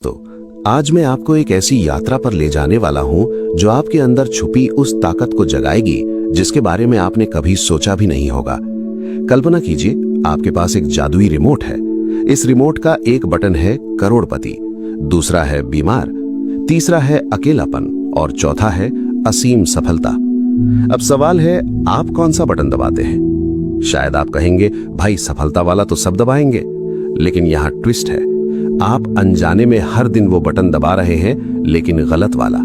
तो आज मैं आपको एक ऐसी यात्रा पर ले जाने वाला हूं जो आपके अंदर छुपी उस ताकत को जगाएगी जिसके बारे में आपने कभी सोचा भी नहीं होगा। कल्पना कीजिए आपके पास एक जादुई रिमोट है। इस रिमोट का एक बटन है करोड़पति, दूसरा है बीमार, तीसरा है अकेलापन और चौथा है असीम सफलता। अब सवाल है, आप कौन सा बटन दबाते हैं? शायद आप कहेंगे, भाई सफलता वाला तो सब दबाएंगे। लेकिन यहां ट्विस्ट है, आप अनजाने में हर दिन वो बटन दबा रहे हैं, लेकिन गलत वाला,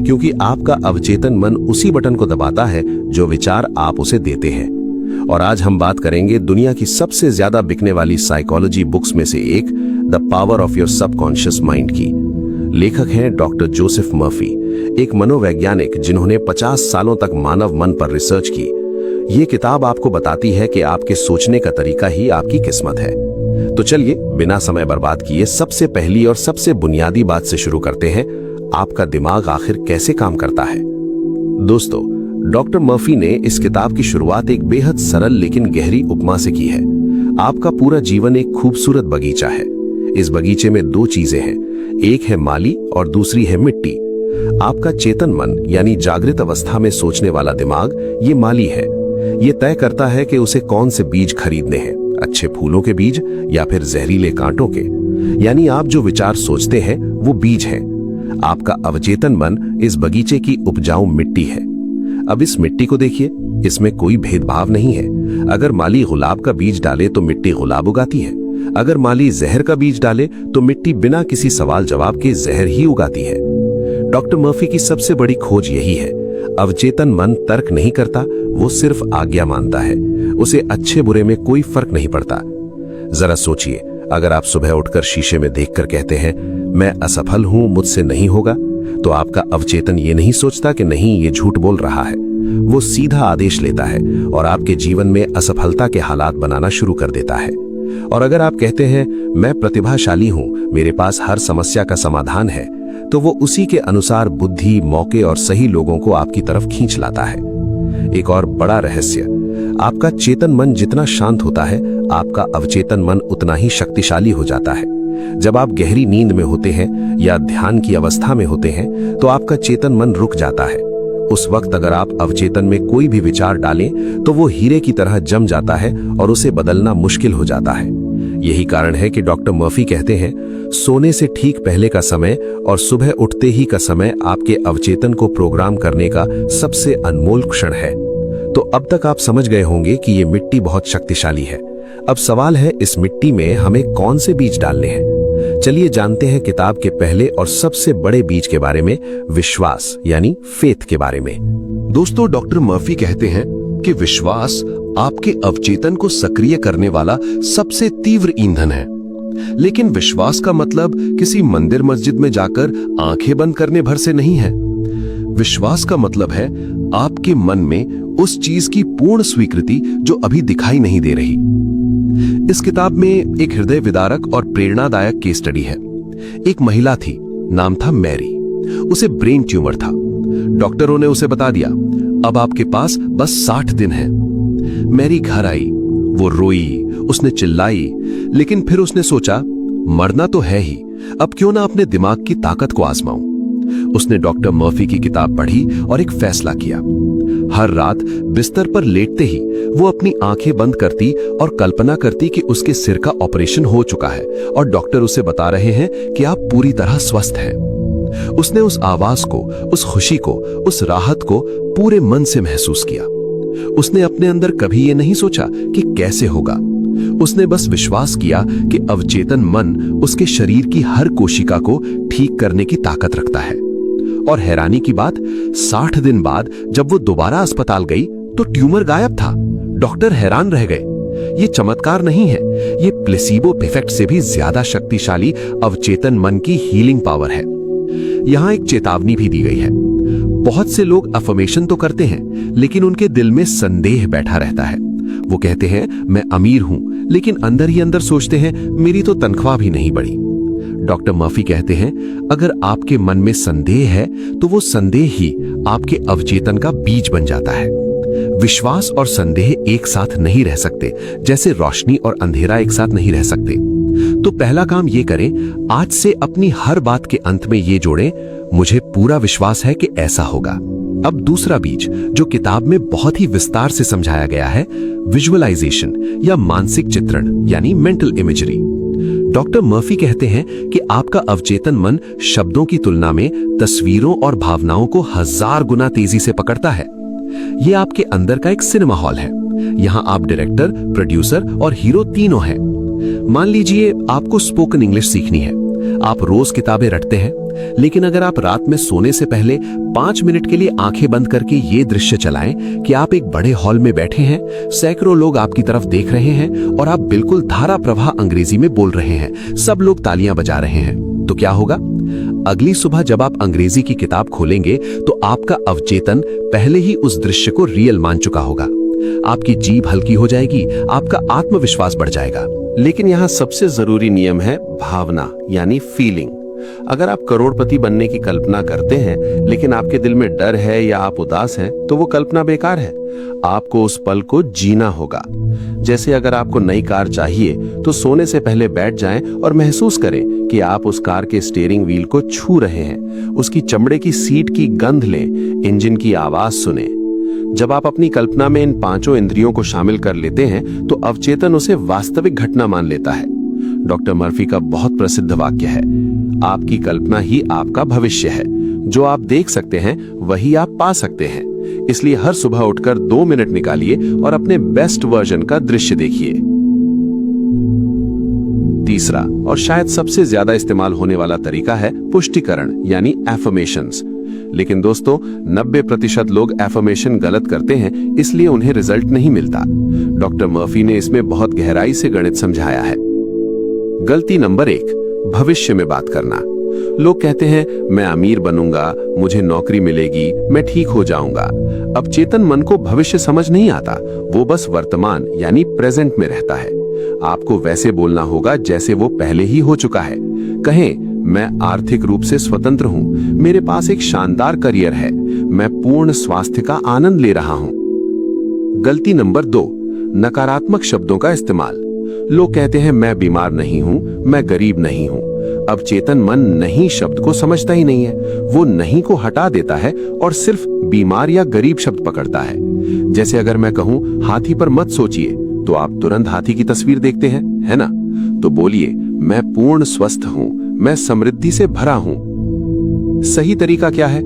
क्योंकि आपका अवचेतन मन उसी बटन को दबाता है जो विचार आप उसे देते हैं। और आज हम बात करेंगे दुनिया की सबसे ज्यादा बिकने वाली साइकोलॉजी बुक्स में से एक, the power of your subconscious mind की। लेखक हैं डॉक्टर जोसेफ मर्फी, एक मनोवैज्ञानिक जिन्होंने 50 सालों तक मानव मन पर रिसर्च की। ये किताब आपको बताती है कि आपके सोचने का तरीका ही आपकी किस्मत है। तो चलिए बिना समय बर्बाद किए सबसे पहली और सबसे बुनियादी बात से शुरू करते हैं, आपका दिमाग आखिर कैसे काम करता है। दोस्तों, डॉक्टर मर्फी ने इस किताब की शुरुआत एक बेहद सरल लेकिन गहरी उपमा से की है। आपका पूरा जीवन एक खूबसूरत बगीचा है। इस बगीचे में दो चीजें हैं, एक है माली और दूसरी है मिट्टी। आपका चेतन मन यानी जागृत अवस्था में सोचने वाला दिमाग ये माली है। ये तय करता है कि उसे कौन से बीज खरीदने हैं, अच्छे फूलों के बीज या फिर जहरीले कांटों के। यानी आप जो विचार सोचते हैं वो बीज हैं। आपका अवचेतन मन इस बगीचे की उपजाऊ मिट्टी है। अब इस मिट्टी को देखिए, इसमें कोई भेदभाव नहीं है। अगर माली गुलाब का बीज डाले तो मिट्टी गुलाब उगाती है, अगर माली जहर का बीज डाले तो मिट्टी बिना किसी सवाल जवाब के जहर ही उगाती है। डॉक्टर मर्फी की सबसे बड़ी खोज यही है। अवचेतन मन तर्क नहीं करता, वो सिर्फ आज्ञा मानता है। उसे अच्छे बुरे में कोई फर्क नहीं पड़ता। जरा सोचिए, अगर आप सुबह उठकर शीशे में देखकर कहते हैं मैं असफल हूं, मुझसे नहीं होगा, तो आपका अवचेतन ये नहीं सोचता कि नहीं ये झूठ बोल रहा है। वो सीधा आदेश लेता है और आपके जीवन में असफलता के हालात बनाना शुरू कर देता है। और अगर आप कहते हैं मैं प्रतिभाशाली हूं, मेरे पास हर समस्या का समाधान है, तो वो उसी के अनुसार बुद्धि, मौके और सही लोगों को आपकी तरफ खींच लाता है। एक और बड़ा रहस्य, आपका चेतन मन जितना शांत होता है, आपका अवचेतन मन उतना ही शक्तिशाली हो जाता है। जब आप गहरी नींद में होते हैं या ध्यान की अवस्था में होते हैं, तो आपका चेतन मन रुक जाता है। उस वक्त अगर आप अवचेतन में कोई भी विचार डालें तो वो हीरे की तरह जम जाता है और उसे बदलना मुश्किल हो जाता है। यही कारण है कि डॉक्टर मर्फी कहते हैं, सोने से ठीक पहले का समय और सुबह उठते ही का समय आपके अवचेतन को प्रोग्राम करने का सबसे अनमोल क्षण है। तो अब तक आप समझ गए होंगे कि ये मिट्टी बहुत शक्तिशाली है। अब सवाल है, इस मिट्टी में हमें कौन से बीज डालने हैं? चलिए जानते हैं किताब के पहले और सबसे बड़े बीज के बारे में, विश्वास यानी फेथ के बारे में। दोस्तों, डॉक्टर मर्फी कहते हैं कि विश्वास आपके अवचेतन को सक्रिय करने वाला सबसे तीव्र ईंधन है। लेकिन विश्वास का मतलब किसी मंदिर मस्जिद में जाकर आंखें बंद करने भर से नहीं है। विश्वास का मतलब है आपके मन में उस चीज की पूर्ण स्वीकृति जो अभी दिखाई नहीं दे रही। इस किताब में एक हृदय विदारक और प्रेरणादायक केस स्टडी है। एक महिला थी, नाम था मैरी। उसे ब्रेन ट्यूमर था। डॉक्टरों ने उसे बता दिया, अब आपके पास बस 60 दिन है। मैरी घर आई, वो रोई, उसने चिल्लाई, लेकिन फिर उसने सोचा मरना तो है ही, अब क्यों ना अपने दिमाग की ताकत को आजमाऊं। उसने डॉक्टर मर्फी की किताब पढ़ी और एक फैसला किया। हर रात बिस्तर पर लेटते ही वो अपनी आंखें बंद करती और कल्पना करती कि उसके सिर का ऑपरेशन हो चुका है और डॉक्टर उसे बता रहे हैं कि आप पूरी तरह स्वस्थ हैं। उसने उस आवाज को, उस खुशी को, उस राहत को पूरे मन से महसूस किया। उसने अपने अंदर कभी ये नहीं सोचा कि कैसे होगा। उसने बस विश्वास किया कि अवचेतन मन उसके शरीर की हर कोशिका को ठीक करने की ताकत रखता है। और हैरानी की बात, 60 दिन बाद जब वो दोबारा अस्पताल गई तो ट्यूमर गायब था। डॉक्टर हैरान रह गए। ये चमत्कार नहीं है, ये प्लेसिबो इफेक्ट से भी ज्यादा शक्तिशाली अवचेतन मन की हीलिंग पावर है। यहां एक चेतावनी भी दी गई है। बहुत से लोग अफर्मेशन तो करते हैं, लेकिन उनके दिल में संदेह बैठा रहता है। वो कहते हैं मैं अमीर हूं, लेकिन अंदर ही अंदर सोचते हैं मेरी तो तनख्वाह भी नहीं बढ़ी। डॉक्टर मर्फी कहते हैं अगर आपके मन में संदेह है तो वो संदेह ही आपके अवचेतन का बीज बन जाता है। विश्वास और संदेह एक साथ नहीं रह सकते, जैसे रोशनी और अंधेरा एक साथ नहीं रह सकते। तो पहला काम ये करें, आज से अपनी हर बात के अंत में ये जोड़ें, मुझे पूरा विश्वास है कि ऐसा होगा। अब दूसरा बीज जो किताब में बहुत ही विस्तार से समझाया गया है, विजुअलाइजेशन या मानसिक चित्रण यानी मेंटल इमेजरी। डॉक्टर मर्फी कहते हैं कि आपका अवचेतन मन शब्दों की तुलना में तस्वीरों और भावनाओं को 1000 गुना तेजी से पकड़ता है। यह आपके अंदर का एक सिनेमा हॉल है। यहां आप डायरेक्टर, प्रोड्यूसर और हीरो तीनों हैं। मान लीजिए आपको स्पोकन इंग्लिश सीखनी है। आप रोज किताबें रटते हैं, लेकिन अगर आप रात में सोने से पहले 5 मिनट के लिए आंखें बंद करके ये दृश्य चलाएं कि आप एक बड़े हॉल में बैठे हैं, सैकड़ों लोग आपकी तरफ देख रहे हैं और आप बिल्कुल धारा प्रवाह अंग्रेजी में बोल रहे हैं, सब लोग तालियां बजा रहे हैं, तो क्या होगा? अगली सुबह जब आप अंग्रेजी की किताब खोलेंगे तो आपका अवचेतन पहले ही उस दृश्य को रियल मान चुका होगा। आपकी जीभ हल्की हो जाएगी, आपका आत्मविश्वास बढ़ जाएगा। लेकिन यहाँ सबसे जरूरी नियम है भावना यानी फीलिंग। अगर आप करोड़पति बनने की कल्पना करते हैं लेकिन आपके दिल में डर है या आप उदास हैं, तो वो कल्पना बेकार है। आपको उस पल को जीना होगा। जैसे अगर आपको नई कार चाहिए तो सोने से पहले बैठ जाएं और महसूस करें कि आप उस कार के स्टीयरिंग व्हील को छू रहे हैं, उसकी चमड़े की सीट की गंध लें, इंजन की आवाज सुने। जब आप अपनी कल्पना में इन 5 इंद्रियों को शामिल कर लेते हैं तो अवचेतन उसे वास्तविक घटना मान लेता है। डॉक्टर मर्फी का बहुत प्रसिद्ध वाक्य है, आपकी कल्पना ही आपका भविष्य है। जो आप देख सकते हैं वही आप पा सकते हैं। इसलिए हर सुबह उठकर 2 मिनट निकालिए और अपने बेस्ट वर्जन का दृश्य देखिए। तीसरा और शायद सबसे ज्यादा इस्तेमाल होने वाला तरीका है पुष्टिकरण यानी एफर्मेशंस। लेकिन दोस्तों 90% लोग एफर्मेशन गलत करते हैं, इसलिए उन्हें रिजल्ट नहीं मिलता। डॉक्टर मर्फी ने इसमें बहुत गहराई से गणित समझाया है। गलती नंबर 1, भविष्य में बात करना। लोग कहते हैं मैं अमीर बनूंगा, मुझे नौकरी मिलेगी, मैं ठीक हो जाऊंगा। अब चेतन मन को भविष्य समझ नहीं आता, वो बस वर्तमान यानी प्रेजेंट में रहता है। आपको वैसे बोलना होगा जैसे वो पहले ही हो चुका है। कहें मैं आर्थिक रूप से स्वतंत्र हूं, मेरे पास एक शानदार करियर है, मैं पूर्ण स्वास्थ्य का आनंद ले रहा हूं। गलती नंबर 2, नकारात्मक शब्दों का इस्तेमाल। लोग कहते हैं मैं बीमार नहीं हूं, मैं गरीब नहीं हूं। अब चेतन मन नहीं शब्द को समझता ही नहीं है, वो नहीं को हटा देता है और सिर्फ बीमार या गरीब शब्द पकड़ता है। जैसे अगर मैं कहूं हाथी पर मत सोचिए, तो आप तुरंत हाथी की तस्वीर देखते हैं, है ना? तो बोलिए मैं पूर्ण स्वस्थ हूं, मैं समृद्धि से भरा हूं। सही तरीका क्या है?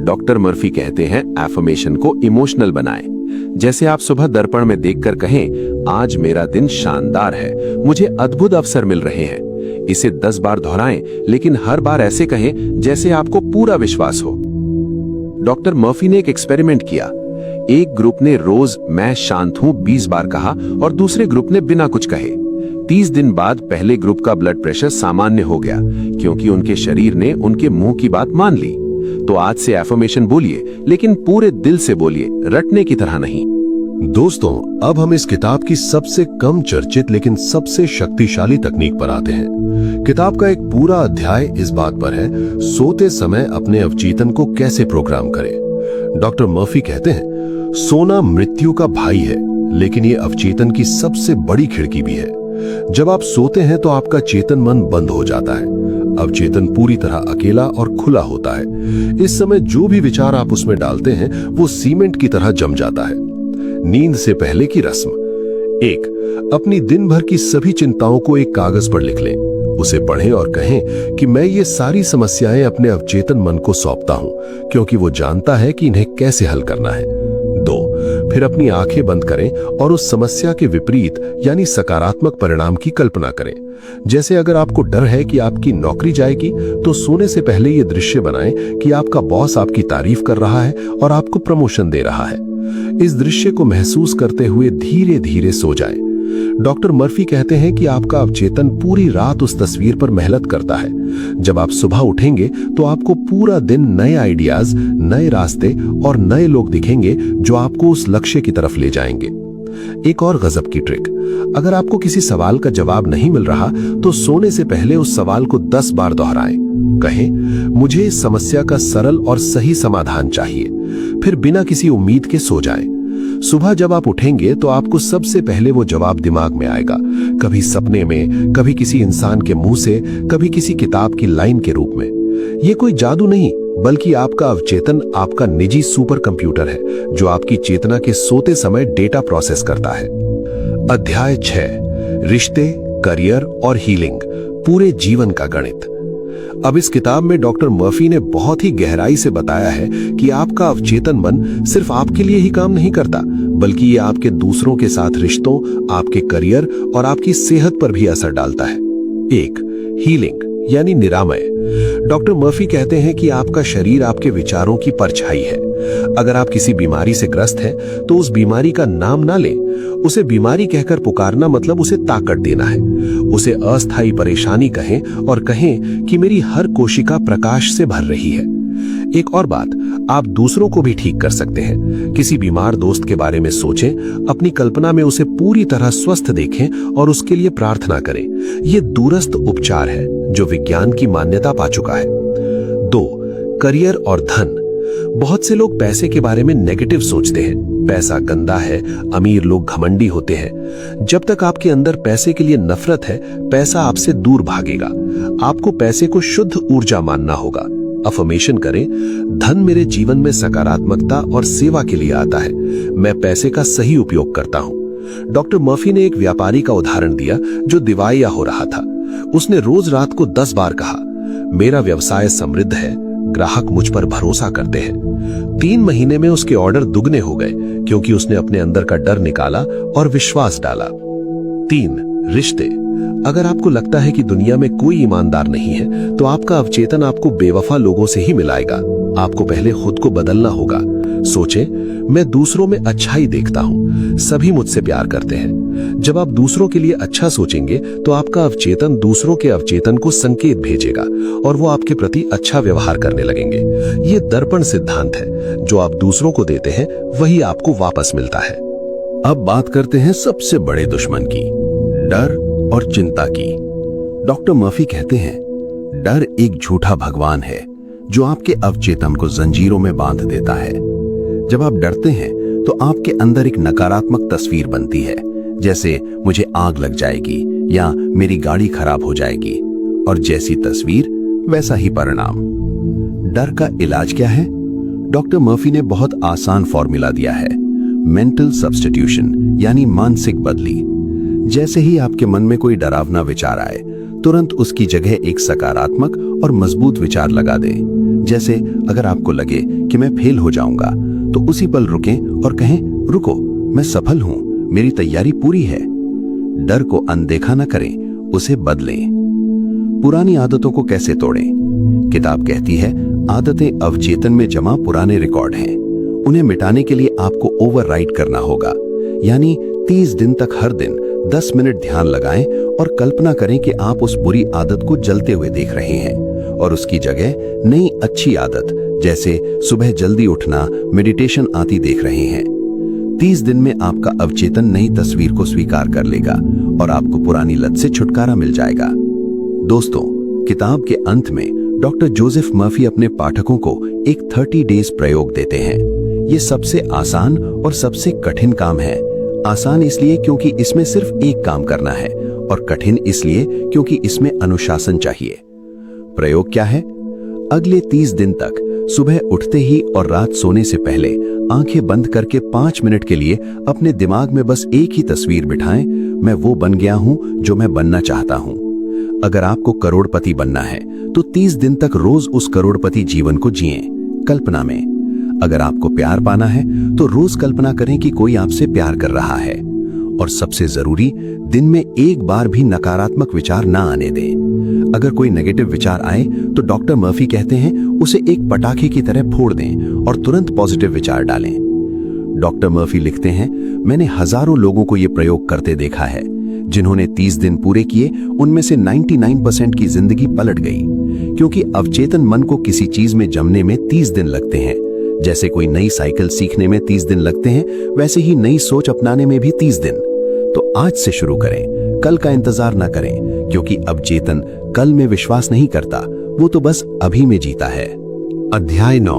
डॉक्टर मर्फी कहते हैं एफर्मेशन को इमोशनल बनाएं। जैसे आप सुबह दर्पण में देखकर कहें आज मेरा दिन शानदार है, मुझे अद्भुत अवसर मिल रहे हैं। इसे 10 बार दोहराएं, लेकिन हर बार ऐसे कहें जैसे आपको पूरा विश्वास हो। डॉक्टर मर्फी ने एक एक्सपेरिमेंट किया। एक ग्रुप ने रोज मैं शांत हूं 20 बार कहा और दूसरे ग्रुप ने बिना कुछ कहे। 30 दिन बाद पहले ग्रुप का ब्लड प्रेशर सामान्य हो गया, क्योंकि उनके शरीर ने उनके मुंह की बात मान ली। तो आज से एफर्मेशन बोलिए, लेकिन पूरे दिल से बोलिए, रटने की तरह नहीं। दोस्तों, अब हम इस किताब की सबसे कम चर्चित लेकिन सबसे शक्तिशाली तकनीक पर आते हैं। किताब का एक पूरा अध्याय इस बात पर है, सोते समय अपने अवचेतन को कैसे प्रोग्राम करें। डॉक्टर मर्फी कहते हैं सोना मृत्यु का भाई है, लेकिन ये अवचेतन की सबसे बड़ी खिड़की भी है। जब आप सोते हैं तो आपका चेतन मन बंद हो जाता है, अवचेतन पूरी तरह अकेला और खुला होता है। इस समय जो भी विचार आप उसमें डालते हैं वो सीमेंट की तरह जम जाता है। नींद से पहले की रस्म। 1, अपनी दिन भर की सभी चिंताओं को एक कागज पर लिख लें। उसे पढ़ें और कहें कि मैं ये सारी समस्याएं अपने अवचेतन मन को सौंपता हूं, क्योंकि वो जानता है कि इन्हें कैसे हल करना है। 2, फिर अपनी आंखें बंद करें और उस समस्या के विपरीत यानी सकारात्मक परिणाम की कल्पना करें। जैसे अगर आपको डर है कि आपकी नौकरी जाएगी, तो सोने से पहले ये दृश्य बनाएं कि आपका बॉस आपकी तारीफ कर रहा है और आपको प्रमोशन दे रहा है। इस दृश्य को महसूस करते हुए धीरे धीरे सो जाएं। डॉक्टर मर्फी कहते हैं कि आपका अवचेतन पूरी रात उस तस्वीर पर मेहनत करता है। जब आप सुबह उठेंगे तो आपको पूरा दिन नए आइडियाज, नए रास्ते और नए लोग दिखेंगे जो आपको उस लक्ष्य की तरफ ले जाएंगे। एक और गजब की ट्रिक, अगर आपको किसी सवाल का जवाब नहीं मिल रहा तो सोने से पहले उस सवाल को 10 बार दोहराएं। कहें मुझे इस समस्या का सरल और सही समाधान चाहिए, फिर बिना किसी उम्मीद के सो जाएं। सुबह जब आप उठेंगे तो आपको सबसे पहले वो जवाब दिमाग में आएगा, कभी सपने में, कभी किसी इंसान के मुंह से, कभी किसी किताब की लाइन के रूप में। ये कोई जादू नहीं, बल्कि आपका अवचेतन आपका निजी सुपर कंप्यूटर है जो आपकी चेतना के सोते समय डेटा प्रोसेस करता है। अध्याय 6, रिश्ते, करियर और हीलिंग, पूरे जीवन का गणित। अब इस किताब में डॉक्टर मर्फी ने बहुत ही गहराई से बताया है कि आपका अवचेतन मन सिर्फ आपके लिए ही काम नहीं करता, बल्कि ये आपके दूसरों के साथ रिश्तों, आपके करियर और आपकी सेहत पर भी असर डालता है। 1, हीलिंग यानी निरामय। डॉक्टर मर्फी कहते हैं कि आपका शरीर आपके विचारों की परछाई है। अगर आप किसी बीमारी से ग्रस्त हैं, तो उस बीमारी का नाम ना लें। उसे बीमारी कहकर पुकारना मतलब उसे ताकत देना है। उसे अस्थायी परेशानी कहें और कहें कि मेरी हर कोशिका प्रकाश से भर रही है। एक और बात, आप दूसरों को भी ठीक कर सकते हैं। किसी बीमार दोस्त के बारे में सोचें, अपनी कल्पना में उसे पूरी तरह स्वस्थ देखें और उसके लिए प्रार्थना करें। यह दूरस्थ उपचार है जो विज्ञान की मान्यता पा चुका है। 2, करियर और धन। बहुत से लोग पैसे के बारे में नेगेटिव सोचते हैं। पैसा गंदा है, अमीर लोग घमंडी होते हैं। जब तक आपके अंदर पैसे के लिए नफरत है, पैसा आपसे दूर भागेगा। आपको पैसे को शुद्ध ऊर्जा मानना होगा। अफर्मेशन करें, धन मेरे जीवन में सकारात्मकता और सेवा के लिए आता है। मैं पैसे का सही उपयोग करता हूं। डॉक्टर मर्फी ने एक व्यापारी का उदाहरण दिया जो दिवालिया हो रहा था। उसने रोज रात को 10 बार कहा, मेरा व्यवसाय समृद्ध है, ग्राहक मुझ पर भरोसा करते हैं। 3 महीने में उसके ऑर्डर दुगने हो गए क्योंकि उसने अपने अंदर का डर निकाला और विश्वास डाला। 3, रिश्ते। अगर आपको लगता है कि दुनिया में कोई ईमानदार नहीं है, तो आपका अवचेतन आपको बेवफा लोगों से ही मिलाएगा। आपको पहले खुद को बदलना होगा। सोचें, मैं दूसरों में अच्छाई देखता हूं, सभी मुझसे प्यार करते हैं। जब आप दूसरों के लिए अच्छा सोचेंगे, तो आपका अवचेतन दूसरों के अवचेतन को संकेत भेजेगा और वो आपके प्रति अच्छा व्यवहार करने लगेंगे। ये दर्पण सिद्धांत है, जो आप दूसरों को देते हैं वही आपको वापस मिलता है। अब बात करते हैं सबसे बड़े दुश्मन की, डर और चिंता की। डॉक्टर मर्फी कहते हैं, डर एक झूठा भगवान है जो आपके अवचेतन को जंजीरों में बांध देता है। जब आप डरते हैं तो आपके अंदर एक नकारात्मक तस्वीर बनती है, जैसे मुझे आग लग जाएगी या मेरी गाड़ी खराब हो जाएगी, और जैसी तस्वीर वैसा ही परिणाम। डर का इलाज क्या है? डॉक्टर मर्फी ने बहुत आसान फॉर्मूला दिया है, मेंटल सब्स्टिट्यूशन यानी मानसिक बदली। जैसे ही आपके मन में कोई डरावना विचार आए, तुरंत उसकी जगह एक सकारात्मक और मजबूत विचार लगा दें। जैसे अगर आपको लगे कि मैं फेल हो जाऊंगा, तो उसी पल रुकें और कहें, रुको, मैं सफल हूं, मेरी तैयारी पूरी है। डर को अनदेखा न करें, उसे बदलें। पुरानी आदतों को कैसे तोड़ें? किताब कहती है, आदतें अवचेतन में जमा पुराने रिकॉर्ड हैं। उन्हें मिटाने के लिए आपको ओवरराइड करना होगा। यानी 30 दिन तक हर दिन 10 मिनट ध्यान लगाएं और कल्पना करें कि आप उस बुरी आदत को जलते हुए देख रहे हैं और उसकी जगह नई अच्छी आदत, जैसे सुबह जल्दी उठना, मेडिटेशन आती देख रहे हैं। 30 दिन में आपका अवचेतन नई तस्वीर को स्वीकार कर लेगा और आपको पुरानी लत से छुटकारा मिल जाएगा। दोस्तों, किताब के अंत में डॉक्टर जोसेफ मर्फी अपने पाठकों को एक 30 डेज प्रयोग देते हैं। ये सबसे आसान और सबसे कठिन काम है। आसान इसलिए क्योंकि इसमें सिर्फ एक काम करना है, और कठिन इसलिए क्योंकि इसमें अनुशासन चाहिए। प्रयोग क्या है? अगले 30 दिन तक सुबह उठते ही और रात सोने से पहले आंखें बंद करके 5 मिनट के लिए अपने दिमाग में बस एक ही तस्वीर बिठाएं, मैं वो बन गया हूं जो मैं बनना चाहता हूं। अगर आपको करोड़पति बनना है तो 30 दिन तक रोज उस करोड़पति जीवन को जिएं, कल्पना में। अगर आपको प्यार पाना है तो रोज कल्पना करें कि कोई आपसे प्यार कर रहा है। और सबसे जरूरी, दिन में एक बार भी नकारात्मक विचार ना आने दें। अगर कोई नेगेटिव विचार आए तो डॉक्टर मर्फी कहते हैं, उसे एक पटाखे की तरह फोड़ दें और तुरंत पॉजिटिव विचार डालें। डॉक्टर मर्फी लिखते हैं, मैंने हजारों लोगों को यह प्रयोग करते देखा है। जिन्होंने 30 दिन पूरे किए, उनमें से 99% की जिंदगी पलट गई। क्योंकि अवचेतन मन को किसी चीज में जमने में 30 दिन लगते हैं। जैसे कोई नई साइकिल सीखने में 30 दिन लगते हैं, वैसे ही नई सोच अपनाने में भी 30 दिन। तो आज से शुरू करें, कल का इंतजार न करें, क्योंकि अवचेतन कल में विश्वास नहीं करता, वो तो बस अभी में जीता है। अध्याय 9,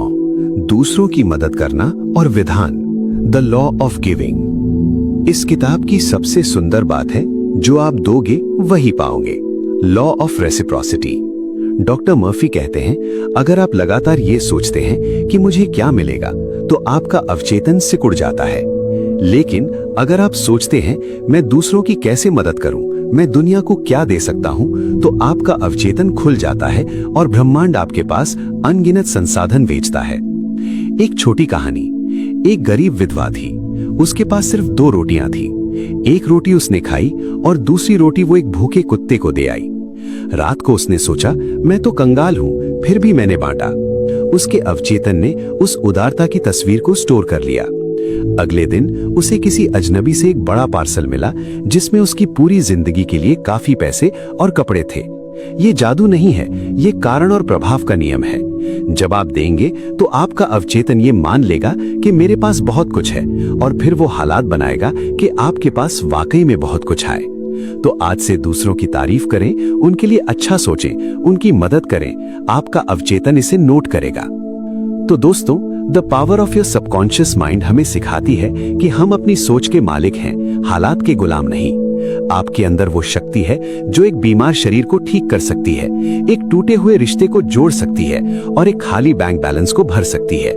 दूसरों की मदद करना और विधान, द लॉ ऑफ गिविंग। इस किताब की सबसे सुंदर बात है, जो आप दोगे वही पाओगे। Law of reciprocity. Doctor Murphy कहते हैं, अगर आप लगातार ये सोचते हैं कि मुझे क्या मिलेगा, तो आपका अवचेतन सिकुड़ जाता है। लेकिन अगर आप सोचते हैं मैं दूसरों की कैसे मदद करूं, मैं दुनिया को क्या दे सकता हूं, तो आपका अवचेतन खुल जाता है और ब्रह्मांड आपके पास अनगिनत संसाधन भेजता है। एक छोटी कहानी। एक गरीब विधवा थी। उसके पास सिर्फ 2 रोटियां थी। एक रोटी उसने खाई और दूसरी रोटी वो एक भूखे कुत्ते को दे आई। रात को उसने सोचा, मैं तो कंगाल हूं, फिर भी मैंने बांटा। उसके अवचेतन ने उस उदारता की तस्वीर को स्टोर कर लिया। अगले दिन उसे किसी अजनबी से एक बड़ा पार्सल मिला, जिसमें उसकी पूरी जिंदगी के लिए काफी पैसे और कपड़े थे। ये जादू नहीं है, ये कारण और प्रभाव का नियम है। जब आप देंगे तो आपका अवचेतन ये मान लेगा कि मेरे पास बहुत कुछ है, और फिर वो हालात बनाएगा कि आपके पास वाकई में बहुत कुछ आए। तो आज से दूसरों की तारीफ करें, उनके लिए अच्छा सोचें, उनकी मदद करें। आपका अवचेतन इसे नोट करेगा। तो दोस्तों, the power of your subconscious mind हमें सिखाती है कि हम अपनी सोच के मालिक हैं, हालात के गुलाम नहीं। आपके अंदर वो शक्ति है जो एक बीमार शरीर को ठीक कर सकती है, एक टूटे हुए रिश्ते को जोड़ सकती है और एक खाली बैंक बैलेंस को भर सकती है।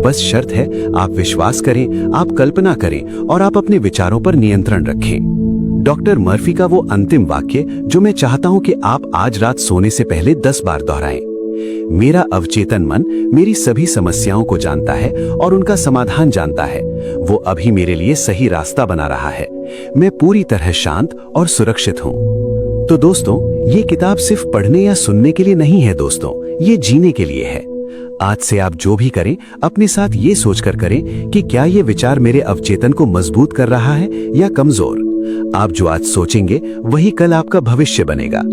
बस शर्त है, आप विश्वास करें, आप कल्पना करें और आप अपने विचारों पर नियंत्रण रखें। डॉक्टर मर्फी का वो अंतिम वाक्य जो मैं चाहता हूं कि आप आज रात सोने से पहले 10 बार दोहराएं। मेरा अवचेतन मन मेरी सभी समस्याओं को जानता है और उनका समाधान जानता है। वो अभी मेरे लिए सही रास्ता बना रहा है। मैं पूरी तरह शांत और सुरक्षित हूं। तो दोस्तों, ये किताब सिर्फ पढ़ने या सुनने के लिए नहीं है दोस्तों, ये जीने के लिए है। आज से आप जो भी करें, अपने साथ ये सोचकर करें कि क्या ये विचार मेरे अवचेतन को मजबूत कर रहा है या कमजोर। आप जो आज सोचेंगे वही कल आपका भविष्य बनेगा।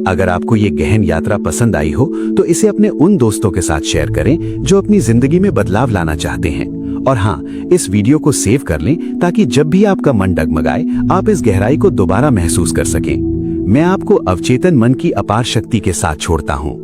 अगर आपको ये गहन यात्रा पसंद आई हो तो इसे अपने उन दोस्तों के साथ शेयर करें जो अपनी जिंदगी में बदलाव लाना चाहते हैं। और हाँ, इस वीडियो को सेव कर लें ताकि जब भी आपका मन डगमगाए, आप इस गहराई को दोबारा महसूस कर सकें। मैं आपको अवचेतन मन की अपार शक्ति के साथ छोड़ता हूँ।